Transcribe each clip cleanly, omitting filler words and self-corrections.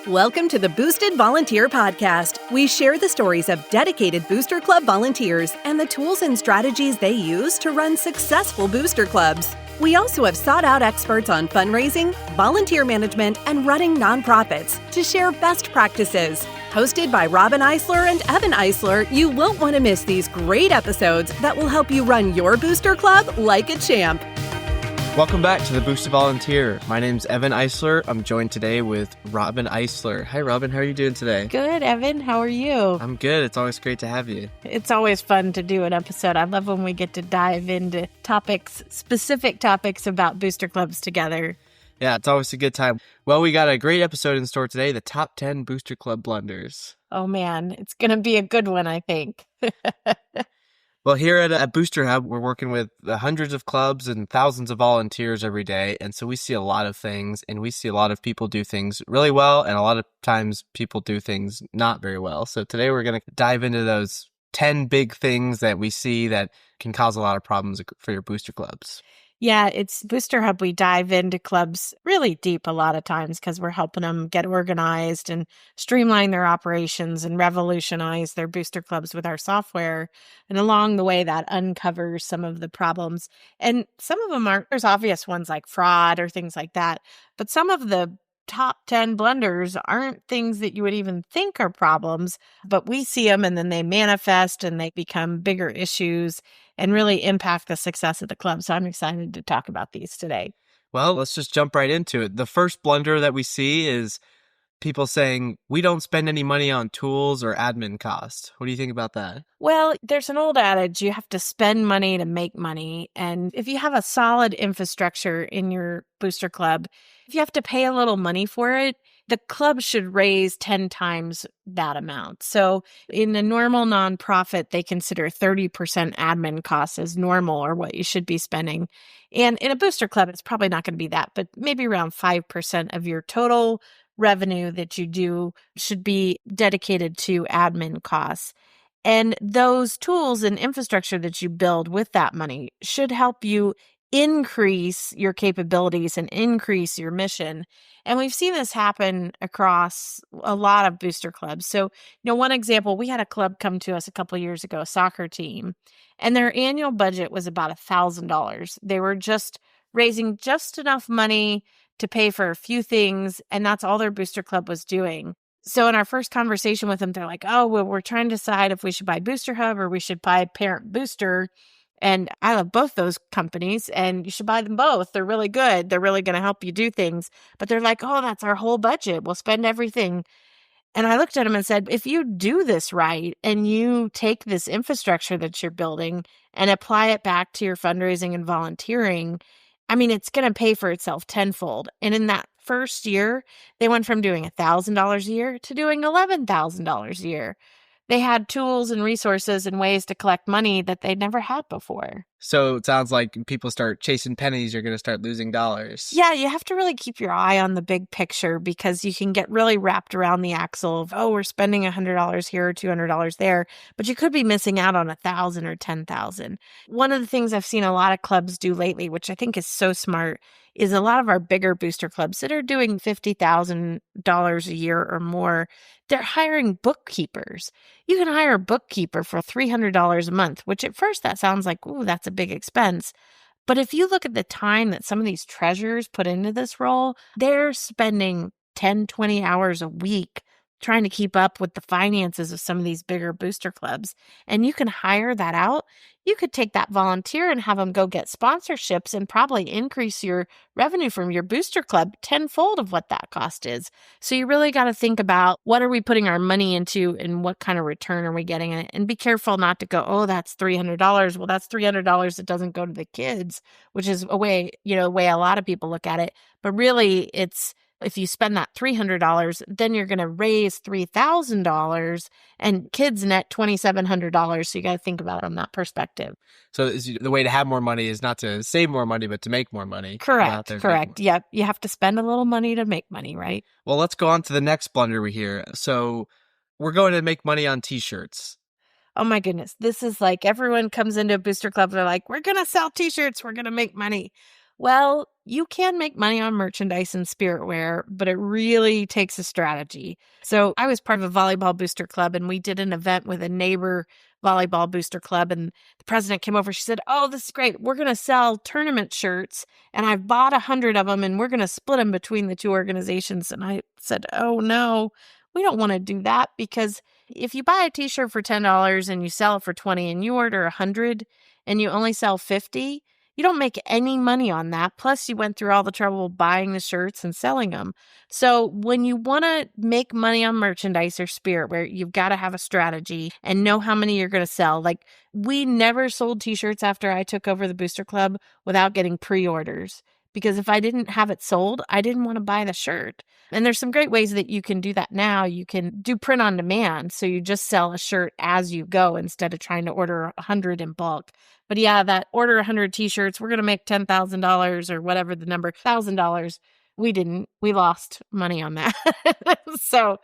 Welcome to the Boosted Volunteer Podcast. We share the stories of dedicated Booster Club volunteers and the tools and strategies they use to run successful booster clubs. We also have sought-out experts on fundraising, volunteer management, and running nonprofits to share best practices. Hosted by Robin Eisler and Evan Eisler, you won't want to miss these great episodes that will help you run your booster club like a champ. Welcome back to the Booster Volunteer. My name's Evan Eisler. I'm joined today with Robin Eisler. Hi, Robin. How are you doing today? Good, Evan. How are you? I'm good. It's always great to have you. It's always fun to do an episode. I love when we get to dive into specific topics about booster clubs together. Yeah, it's always a good time. Well, we got a great episode in store today, the top 10 Booster Club Blunders. Oh, man. It's going to be a good one, I think. Well, here at Booster Hub, we're working with hundreds of clubs and thousands of volunteers every day. And so we see a lot of things, and we see a lot of people do things really well, and a lot of times people do things not very well. So today we're going to dive into those 10 big things that we see that can cause a lot of problems for your booster clubs. Yeah, it's Booster Hub. We dive into clubs really deep a lot of times because we're helping them get organized and streamline their operations and revolutionize their booster clubs with our software. And along the way, that uncovers some of the problems. And some of them aren't, there's obvious ones like fraud or things like that. But some of the top 10 blunders aren't things that you would even think are problems, but we see them and then they manifest and they become bigger issues and really impact the success of the club. So I'm excited to talk about these today. Well, let's just jump right into it. The first blunder that we see is people saying, we don't spend any money on tools or admin costs. What do you think about that? Well, there's an old adage, you have to spend money to make money. And if you have a solid infrastructure in your booster club, if you have to pay a little money for it, the club should raise 10 times that amount. So in a normal nonprofit, they consider 30% admin costs as normal or what you should be spending. And in a booster club, it's probably not going to be that, but maybe around 5% of your total revenue that you do should be dedicated to admin costs. And those tools and infrastructure that you build with that money should help you increase your capabilities and increase your mission. And we've seen this happen across a lot of booster clubs. So, one example, we had a club come to us a couple of years ago, a soccer team, and their annual budget was about $1,000. They were just raising just enough money to pay for a few things, and that's all their booster club was doing. So in our first conversation with them, they're like, oh, well, we're trying to decide if we should buy Booster Hub or we should buy Parent Booster. And I love both those companies, and you should buy them both. They're really good. They're really going to help you do things. But they're like, oh, that's our whole budget. We'll spend everything. And I looked at them and said, if you do this right and you take this infrastructure that you're building and apply it back to your fundraising and volunteering, it's going to pay for itself tenfold. And in that first year, they went from doing $1,000 a year to doing $11,000 a year. They had tools and resources and ways to collect money that they'd never had before. So it sounds like people start chasing pennies, you're going to start losing dollars. Yeah, you have to really keep your eye on the big picture because you can get really wrapped around the axle of, oh, we're spending $100 here or $200 there, but you could be missing out on $1,000 or $10,000. One of the things I've seen a lot of clubs do lately, which I think is so smart, is a lot of our bigger booster clubs that are doing $50,000 a year or more, they're hiring bookkeepers. You can hire a bookkeeper for $300 a month, which at first that sounds like, ooh, that's a big expense. But if you look at the time that some of these treasurers put into this role, they're spending 10, 20 hours a week trying to keep up with the finances of some of these bigger booster clubs. And you can hire that out. You could take that volunteer and have them go get sponsorships and probably increase your revenue from your booster club tenfold of what that cost is. So you really got to think about what are we putting our money into and what kind of return are we getting in it? And be careful not to go, oh, that's $300. Well, that's $300 that doesn't go to the kids, which is a way a lot of people look at it. But really, it's if you spend that $300, then you're going to raise $3,000 and kids net $2,700. So you got to think about it from that perspective. So the way to have more money is not to save more money, but to make more money. Correct. Yep. You have to spend a little money to make money, right? Well, let's go on to the next blunder we hear. So we're going to make money on t-shirts. Oh my goodness. This is like everyone comes into a booster club. They're like, we're going to sell t-shirts. We're going to make money. Well, you can make money on merchandise and spiritware, but it really takes a strategy. So I was part of a volleyball booster club, and we did an event with a neighbor volleyball booster club. And the president came over. She said, "Oh, this is great. We're going to sell tournament shirts, and I've bought 100 of them, and we're going to split them between the two organizations." And I said, "Oh, no, we don't want to do that, because if you buy a t-shirt for $10 and you sell it for 20 and you order 100 and you only sell 50, you don't make any money on that. Plus, you went through all the trouble of buying the shirts and selling them." So when you want to make money on merchandise or spiritware, you've got to have a strategy and know how many you're going to sell. Like, we never sold t-shirts after I took over the Booster Club without getting pre-orders, because if I didn't have it sold, I didn't want to buy the shirt. And there's some great ways that you can do that now. You can do print on demand. So you just sell a shirt as you go instead of trying to order 100 in bulk. But yeah, that order 100 t-shirts, we're going to make $10,000 or whatever the number, $1,000. We didn't. We lost money on that. So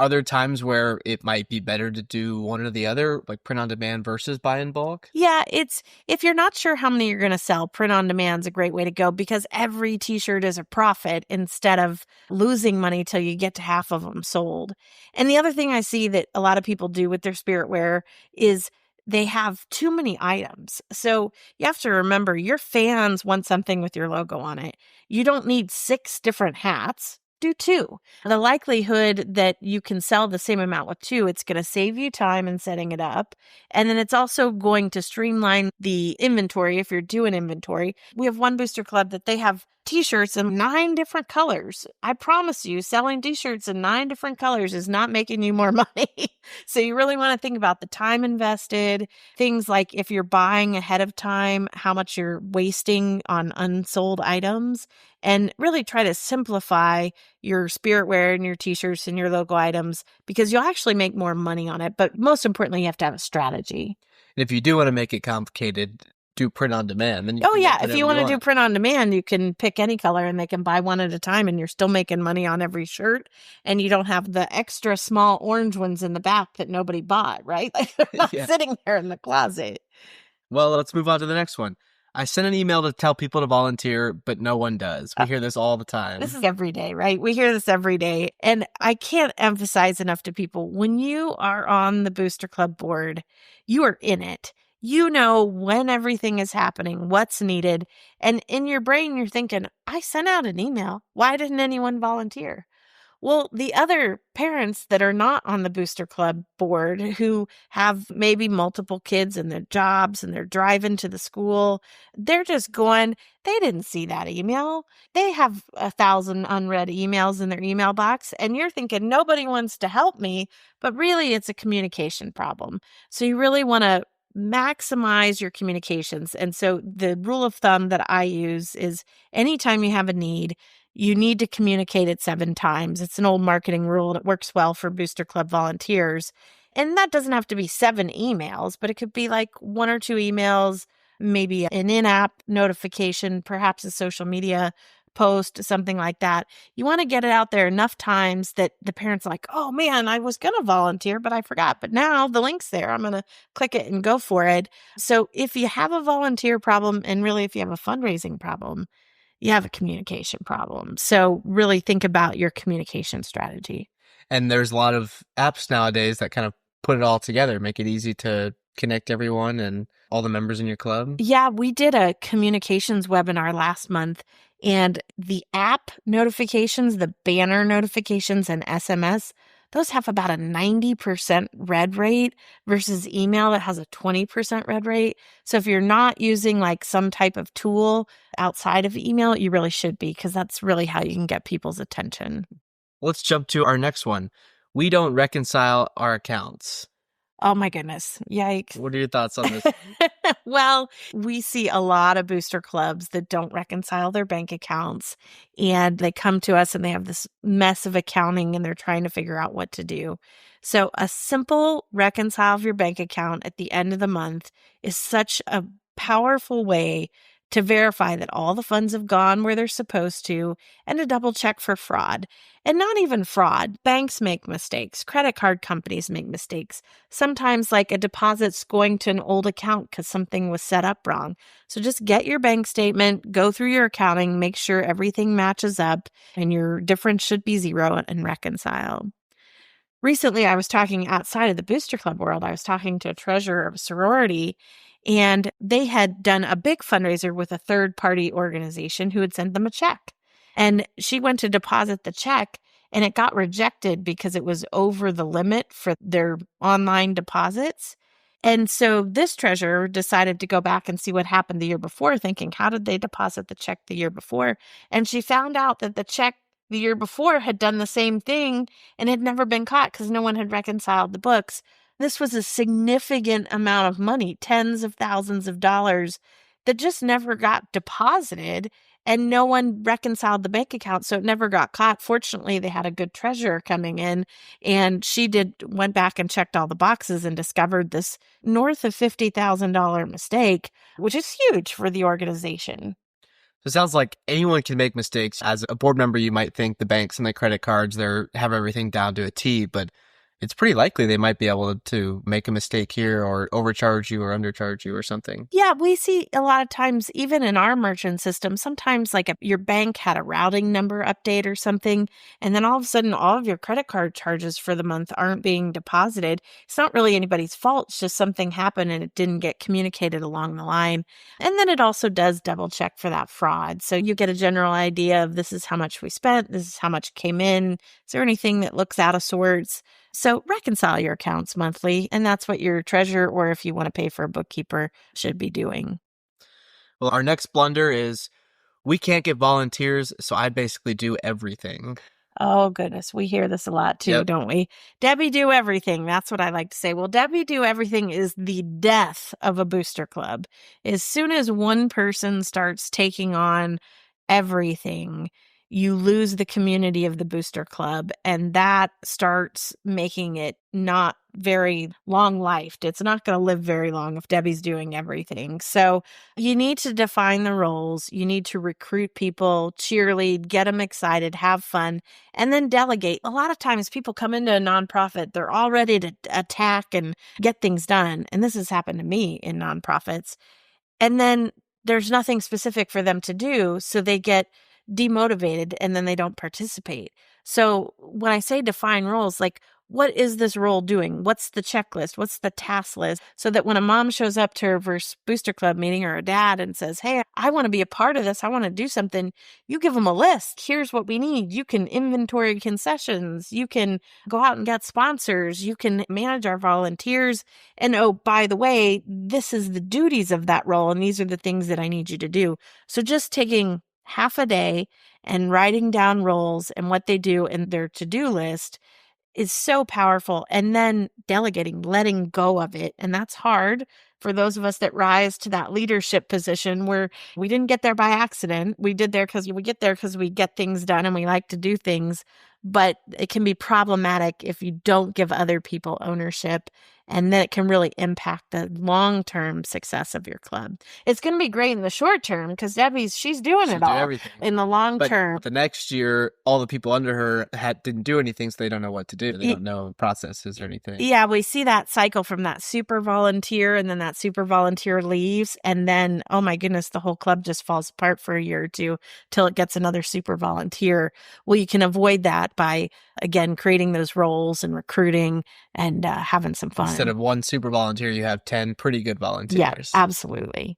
Are there times where it might be better to do one or the other, like print on demand versus buy in bulk? yeah, it's, if you're not sure how many you're going to sell, print on demand is a great way to go, because every t-shirt is a profit instead of losing money till you get to half of them sold. And the other thing I see that a lot of people do with their spiritware is they have too many items. So you have to remember, your fans want something with your logo on it. You don't need 6 different hats. Do 2. The likelihood that you can sell the same amount with 2, it's going to save you time in setting it up. And then it's also going to streamline the inventory if you're doing inventory. We have one booster club that they have t-shirts in 9 different colors. I promise you, selling t-shirts in 9 different colors is not making you more money. So you really want to think about the time invested, things like if you're buying ahead of time, how much you're wasting on unsold items, and really try to simplify your spiritware and your t-shirts and your logo items, because you'll actually make more money on it. But most importantly, you have to have a strategy. And if you do want to make it complicated, do print on demand. Then you Oh can yeah, make if you whatever want to do print on demand, you can pick any color and they can buy one at a time, and you're still making money on every shirt, and you don't have the extra small orange ones in the back that nobody bought, right? Like, they're not Yeah. sitting there in the closet. Well, let's move on to the next one. I sent an email to tell people to volunteer, but no one does. We hear this all the time. This is every day, right? We hear this every day. And I can't emphasize enough to people, when you are on the Booster Club board, you are in it. You know when everything is happening, what's needed. And in your brain, you're thinking, I sent out an email. Why didn't anyone volunteer? Well, the other parents that are not on the Booster Club board, who have maybe multiple kids and their jobs and they're driving to the school, they're just going, they didn't see that email. They have 1,000 unread emails in their email box. And you're thinking, nobody wants to help me. But really, it's a communication problem. So you really want to maximize your communications. And so the rule of thumb that I use is, anytime you have a need, you need to communicate it 7 times. It's an old marketing rule, and it works well for Booster Club volunteers. And that doesn't have to be 7 emails, but it could be like 1 or 2 emails, maybe an in-app notification, perhaps a social media post, something like that. You want to get it out there enough times that the parents are like, oh man, I was going to volunteer, but I forgot. But now the link's there. I'm going to click it and go for it. So if you have a volunteer problem, and really if you have a fundraising problem, you have a communication problem. So really think about your communication strategy. And there's a lot of apps nowadays that kind of put it all together, make it easy to connect everyone and all the members in your club. Yeah, we did a communications webinar last month, and the app notifications, the banner notifications and SMS, those have about a 90% read rate versus email that has a 20% read rate. So if you're not using like some type of tool outside of email, you really should be, because that's really how you can get people's attention. Let's jump to our next one. We don't reconcile our accounts. Oh my goodness. Yikes. What are your thoughts on this? Well, we see a lot of booster clubs that don't reconcile their bank accounts, and they come to us and they have this mess of accounting and they're trying to figure out what to do. So a simple reconcile of your bank account at the end of the month is such a powerful way to verify that all the funds have gone where they're supposed to, and to double check for fraud. And not even fraud. Banks make mistakes. Credit card companies make mistakes. Sometimes like a deposit's going to an old account because something was set up wrong. So just get your bank statement, go through your accounting, make sure everything matches up, and your difference should be zero, and reconcile. Recently, I was talking outside of the Booster Club world. I was talking to a treasurer of a sorority, and they had done a big fundraiser with a third-party organization who had sent them a check. And she went to deposit the check, and it got rejected because it was over the limit for their online deposits. And so this treasurer decided to go back and see what happened the year before, thinking, how did they deposit the check the year before? And she found out that the check the year before had done the same thing and had never been caught because no one had reconciled the books. This was a significant amount of money, tens of thousands of dollars, that just never got deposited, and no one reconciled the bank account, so it never got caught. Fortunately, they had a good treasurer coming in, and she went back and checked all the boxes and discovered this north of $50,000 mistake, which is huge for the organization. So it sounds like anyone can make mistakes. As a board member, you might think the banks and the credit cards, they have everything down to a T, but it's pretty likely they might be able to make a mistake here or overcharge you or undercharge you or something. Yeah, we see a lot of times, even in our merchant system, sometimes like your bank had a routing number update or something, and then all of a sudden all of your credit card charges for the month aren't being deposited. It's not really anybody's fault. It's just something happened and it didn't get communicated along the line. And then it also does double check for that fraud. So you get a general idea of this is how much we spent, this is how much came in. Is there anything that looks out of sorts? So reconcile your accounts monthly, and that's what your treasurer, or if you want to pay for a bookkeeper, should be doing. Well, our next blunder is we can't get volunteers, so I basically do everything. Oh, goodness. We hear this a lot too, don't we? Debbie do everything. That's what I like to say. Well, Debbie do everything is the death of a booster club. As soon as one person starts taking on everything, you lose the community of the booster club, and that starts making it not very long-lived. It's not going to live very long if Debbie's doing everything. So you need to define the roles. You need to recruit people, cheerlead, get them excited, have fun, and then delegate. A lot of times people come into a nonprofit, they're all ready to attack and get things done. And this has happened to me in nonprofits. And then there's nothing specific for them to do, so they get demotivated and then they don't participate. So when I say define roles, like, what is this role doing? What's the checklist? What's the task list? So that when a mom shows up to her first booster club meeting, or a dad, and says, hey, I want to be a part of this, I want to do something, you give them a list. Here's what we need. You can inventory concessions. You can go out and get sponsors. You can manage our volunteers. And oh, by the way, this is the duties of that role, and these are the things that I need you to do. So just taking half a day and writing down roles and what they do in their to-do list is so powerful. And then delegating, letting go of it. And that's hard for those of us that rise to that leadership position, where we didn't get there by accident. We get there because we get things done and we like to do things. But it can be problematic if you don't give other people ownership, and then it can really impact the long-term success of your club. It's going to be great in the short term because she's doing it all. Everything. In the long term. But the next year, all the people under her didn't do anything, so they don't know what to do. They don't know processes or anything. Yeah, we see that cycle from that super volunteer, and then that super volunteer leaves, and then, oh my goodness, the whole club just falls apart for a year or two till it gets another super volunteer. Well, you can avoid that by, again, creating those roles and recruiting and having some fun. Instead of one super volunteer, you have 10 pretty good volunteers. Yeah, absolutely.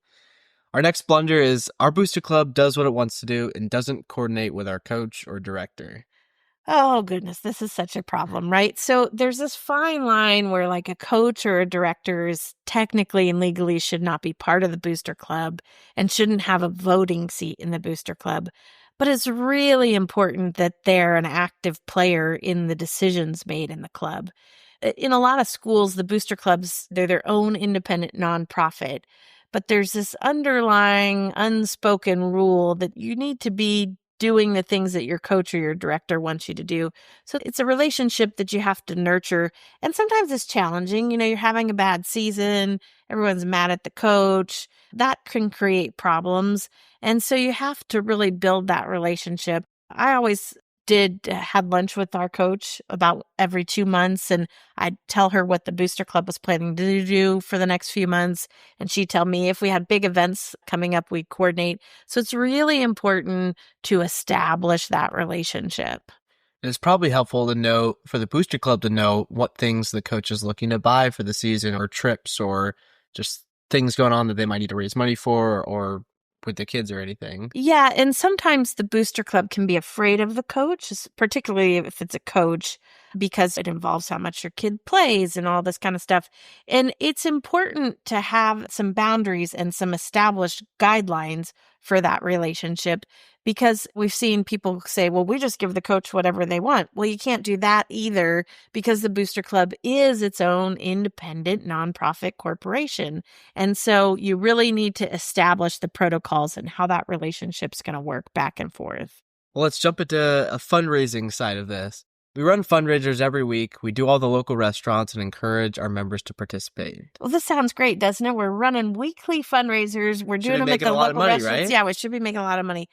Our next blunder is our booster club does what it wants to do and doesn't coordinate with our coach or director. Oh, goodness, this is such a problem, right? So there's this fine line where like a coach or a director is technically and legally should not be part of the booster club and shouldn't have a voting seat in the booster club. But it's really important that they're an active player in the decisions made in the club. In a lot of schools, the booster clubs, they're their own independent nonprofit. But there's this underlying unspoken rule that you need to be doing the things that your coach or your director wants you to do. So it's a relationship that you have to nurture. And sometimes it's challenging. You're having a bad season, everyone's mad at the coach. That can create problems. And so you have to really build that relationship. I always had lunch with our coach about every 2 months, and I'd tell her what the Booster Club was planning to do for the next few months. And she'd tell me if we had big events coming up, we'd coordinate. So it's really important to establish that relationship. It's probably helpful to know for the Booster Club to know what things the coach is looking to buy for the season, or trips, or just things going on that they might need to raise money for, or with the kids or anything. Yeah, and sometimes the Booster Club can be afraid of the coach, particularly if it's a coach, because it involves how much your kid plays and all this kind of stuff. And it's important to have some boundaries and some established guidelines for that relationship, because we've seen people say, well, we just give the coach whatever they want. Well, you can't do that either, because the Booster Club is its own independent nonprofit corporation. And so you really need to establish the protocols and how that relationship's going to work back and forth. Well, let's jump into a fundraising side of this. We run fundraisers every week. We do all the local restaurants and encourage our members to participate. Well, this sounds great, doesn't it? We're running weekly fundraisers. We're doing them at the local restaurants. Right? Yeah, we should be making a lot of money.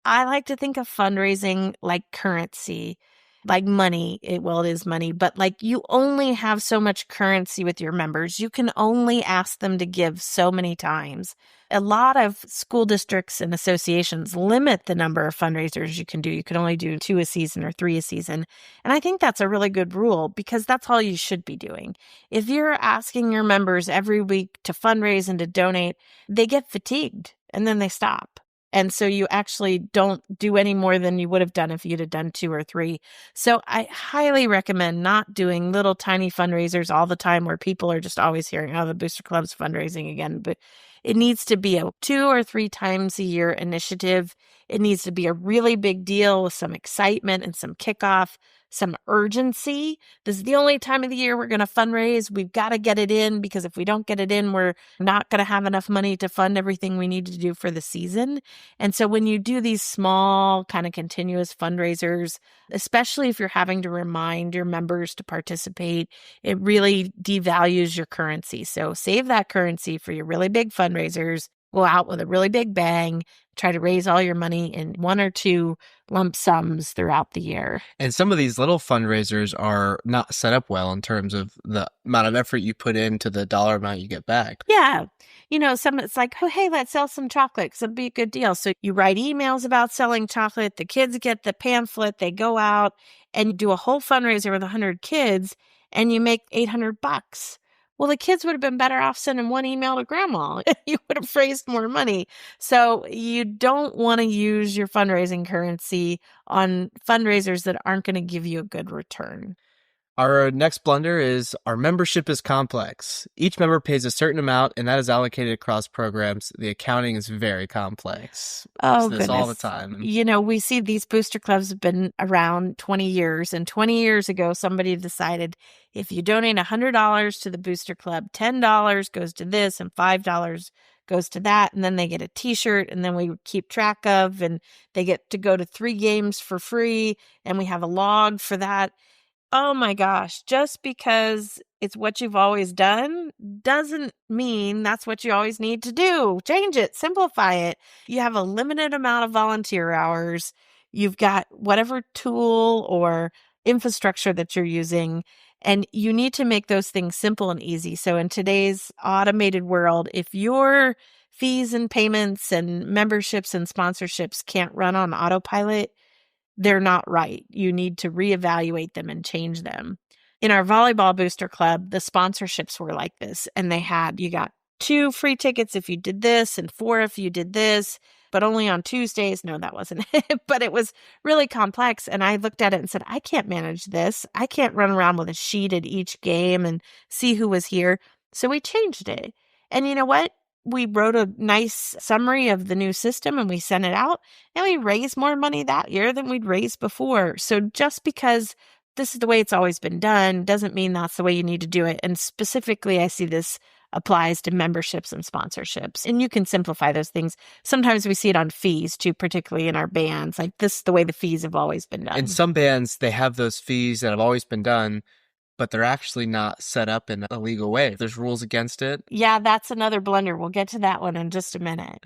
I like to think of fundraising like currency, like money. It is money, but like you only have so much currency with your members. You can only ask them to give so many times. A lot of school districts and associations limit the number of fundraisers you can do. You can only do 2 a season or 3 a season. And I think that's a really good rule, because that's all you should be doing. If you're asking your members every week to fundraise and to donate, they get fatigued and then they stop. And so you actually don't do any more than you would have done if you'd have done 2 or 3. So I highly recommend not doing little tiny fundraisers all the time where people are just always hearing, oh, the Booster Club's fundraising again. But it needs to be a 2 or 3 times a year initiative. It needs to be a really big deal with some excitement and some kickoff, some urgency. This is the only time of the year we're going to fundraise. We've got to get it in, because if we don't get it in, we're not going to have enough money to fund everything we need to do for the season. And so when you do these small kind of continuous fundraisers, especially if you're having to remind your members to participate, it really devalues your currency. So save that currency for your really big fundraisers. Go out with a really big bang. Try to raise all your money in 1 or 2 lump sums throughout the year. And some of these little fundraisers are not set up well in terms of the amount of effort you put into the dollar amount you get back. Yeah. It's like, oh, hey, let's sell some chocolate, because it'd be a good deal. So you write emails about selling chocolate. The kids get the pamphlet. They go out and do a whole fundraiser with 100 kids, and you make $800. Well, the kids would have been better off sending 1 email to grandma. You would have raised more money. So you don't want to use your fundraising currency on fundraisers that aren't going to give you a good return. Our next blunder is our membership is complex. Each member pays a certain amount, and that is allocated across programs. The accounting is very complex. Oh, this goodness. All the time. We see these Booster Clubs have been around 20 years, and 20 years ago, somebody decided if you donate $100 to the Booster Club, $10 goes to this and $5 goes to that, and then they get a t-shirt, and then we keep track of, and they get to go to 3 games for free, and we have a log for that. Oh my gosh, just because it's what you've always done doesn't mean that's what you always need to do. Change it, simplify it. You have a limited amount of volunteer hours. You've got whatever tool or infrastructure that you're using, and you need to make those things simple and easy. So in today's automated world, if your fees and payments and memberships and sponsorships can't run on autopilot, they're not right. You need to reevaluate them and change them. In our volleyball Booster Club, the sponsorships were like this, and you got 2 free tickets if you did this and 4 if you did this, but only on Tuesdays. No, that wasn't it. But it was really complex. And I looked at it and said, I can't manage this. I can't run around with a sheet at each game and see who was here. So we changed it. And you know what? We wrote a nice summary of the new system and we sent it out, and we raised more money that year than we'd raised before. So just because this is the way it's always been done doesn't mean that's the way you need to do it. And specifically, I see this applies to memberships and sponsorships. And you can simplify those things. Sometimes we see it on fees too, particularly in our bands. Like this is the way the fees have always been done. In some bands, they have those fees that have always been done, but they're actually not set up in a legal way. There's rules against it. Yeah, that's another blunder. We'll get to that one in just a minute.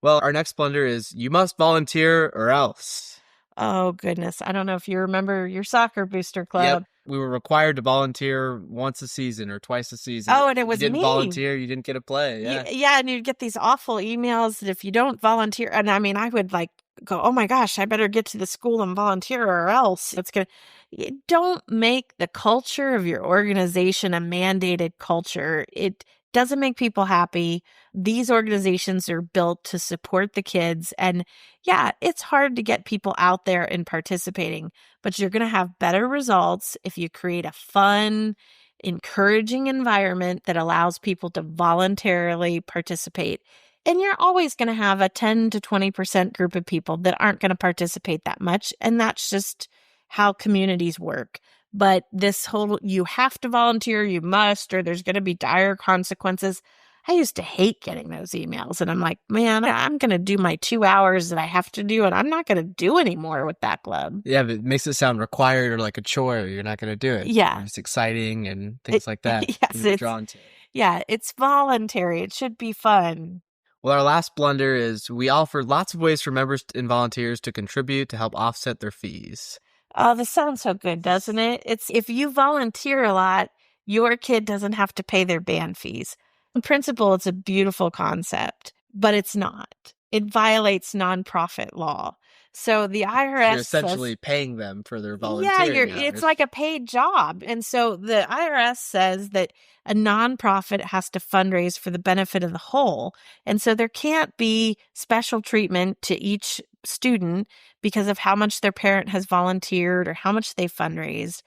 Well, our next blunder is you must volunteer or else. Oh, goodness. I don't know if you remember your soccer booster club. Yep. We were required to volunteer once a season or twice a season. Oh, and it was you didn't me. volunteer, you didn't get to play. Yeah. Yeah, and you'd get these awful emails that if you don't volunteer, and I mean, I would like go, oh my gosh, I better get to the school and volunteer or else it's going to, don't make the culture of your organization a mandated culture. It doesn't make people happy. These organizations are built to support the kids. And yeah, it's hard to get people out there and participating, but you're going to have better results if you create a fun, encouraging environment that allows people to voluntarily participate. And you're always going to have a 10 to 20% group of people that aren't going to participate that much. And that's just how communities work. But this whole, you have to volunteer, you must, or there's going to be dire consequences. I used to hate getting those emails. And I'm like, man, I'm going to do my 2 hours that I have to do, and I'm not going to do anymore with that club. Yeah, but it makes it sound required or like a chore. You're not going to do it. Yeah. It's exciting and things like that. Yes, You're drawn to. Yeah, it's voluntary. It should be fun. Well, our last blunder is we offer lots of ways for members and volunteers to contribute to help offset their fees. Oh, this sounds so good, doesn't it? It's if you volunteer a lot, your kid doesn't have to pay their band fees. In principle, it's a beautiful concept, but it's not. It violates nonprofit law. So the IRS You're essentially paying them for their volunteering. Yeah, it's like a paid job. And so the IRS says that a nonprofit has to fundraise for the benefit of the whole. And so there can't be special treatment to each student because of how much their parent has volunteered or how much they fundraised.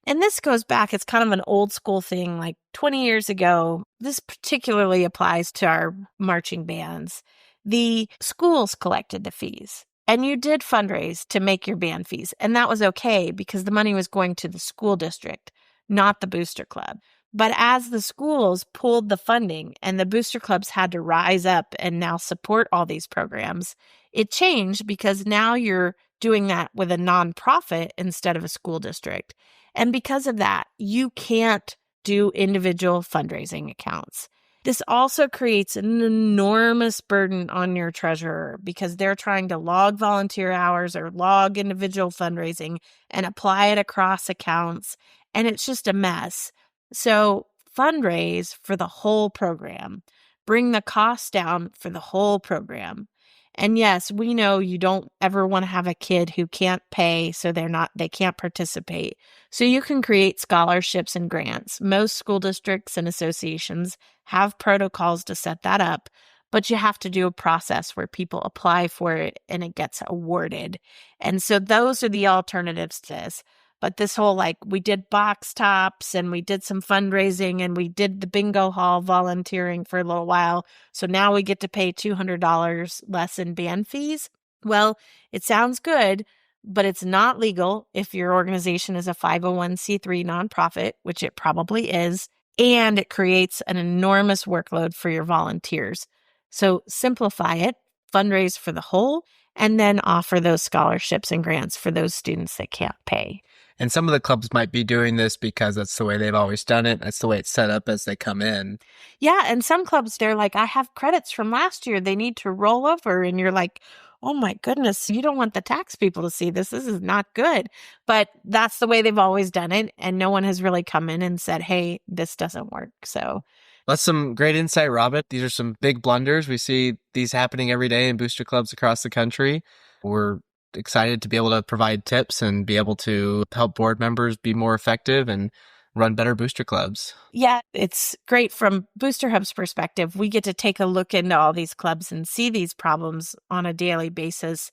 And this goes back, it's kind of an old school thing, like 20 years ago. This particularly applies to our marching bands. The schools collected the fees. And you did fundraise to make your band fees. And that was okay because the money was going to the school district, not the booster club. But as the schools pulled the funding and the booster clubs had to rise up and now support all these programs, it changed because now you're doing that with a nonprofit instead of a school district. And because of that, you can't do individual fundraising accounts. This also creates an enormous burden on your treasurer because they're trying to log volunteer hours or log individual fundraising and apply it across accounts. And it's just a mess. So fundraise for the whole program. Bring the cost down for the whole program. And yes, we know you don't ever want to have a kid who can't pay, so they can't participate. So you can create scholarships and grants. Most school districts and associations have protocols to set that up, but you have to do a process where people apply for it and it gets awarded. And so those are the alternatives to this. But this whole, like, we did box tops and we did some fundraising and we did the bingo hall volunteering for a little while. So now we get to pay $200 less in band fees. Well, it sounds good, but it's not legal if your organization is a 501c3 nonprofit, which it probably is, and it creates an enormous workload for your volunteers. So simplify it, fundraise for the whole, and then offer those scholarships and grants for those students that can't pay. And some of the clubs might be doing this because that's the way they've always done it. That's the way it's set up as they come in. Yeah, and some clubs, they're like, I have credits from last year. They need to roll over. And you're like, oh my goodness, you don't want the tax people to see this. This is not good. But that's the way they've always done it. And no one has really come in and said, hey, this doesn't work. So that's some great insight, Robin. These are some big blunders. We see these happening every day in booster clubs across the country. We're excited to be able to provide tips and be able to help board members be more effective and run better booster clubs. Yeah, it's great from Booster Hub's perspective. We get to take a look into all these clubs and see these problems on a daily basis.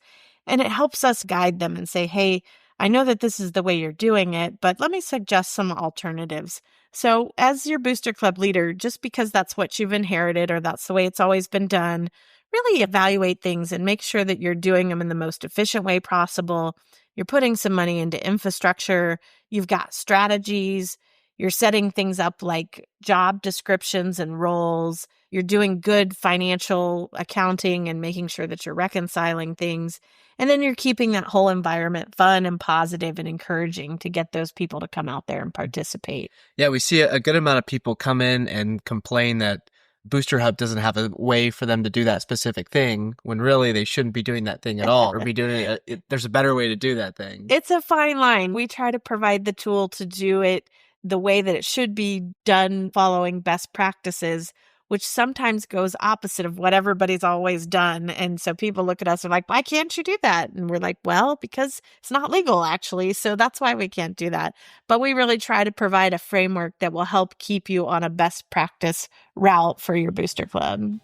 And it helps us guide them and say, hey, I know that this is the way you're doing it, but let me suggest some alternatives. So as your booster club leader, just because that's what you've inherited or that's the way it's always been done, really evaluate things and make sure that you're doing them in the most efficient way possible. You're putting some money into infrastructure. You've got strategies. You're setting things up like job descriptions and roles. You're doing good financial accounting and making sure that you're reconciling things. And then you're keeping that whole environment fun and positive and encouraging to get those people to come out there and participate. Yeah, we see a good amount of people come in and complain that Booster Hub doesn't have a way for them to do that specific thing, when really they shouldn't be doing that thing at all, or be doing it. There's a better way to do that thing. It's a fine line. We try to provide the tool to do it the way that it should be done, following best practices, which sometimes goes opposite of what everybody's always done. And so people look at us and are like, why can't you do that? And we're like, well, because it's not legal, actually. So that's why we can't do that. But we really try to provide a framework that will help keep you on a best practice route for your booster club.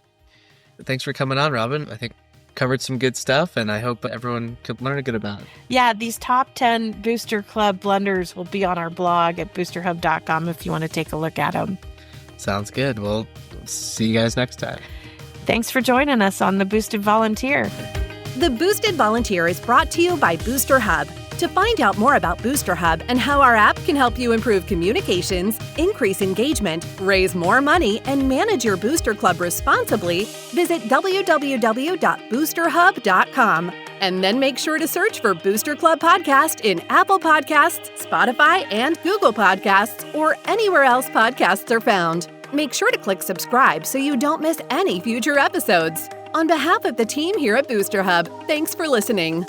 Thanks for coming on, Robin. I think covered some good stuff, and I hope everyone could learn a good about it. Yeah, these top 10 Booster Club blunders will be on our blog at boosterhub.com if you want to take a look at them. Sounds good. Well, see you guys next time. Thanks for joining us on The Boosted Volunteer. The Boosted Volunteer is brought to you by Booster Hub. To find out more about Booster Hub and how our app can help you improve communications, increase engagement, raise more money, and manage your Booster Club responsibly, visit www.boosterhub.com. And then make sure to search for Booster Club Podcast in Apple Podcasts, Spotify, and Google Podcasts, or anywhere else podcasts are found. Make sure to click subscribe so you don't miss any future episodes. On behalf of the team here at Booster Hub, thanks for listening.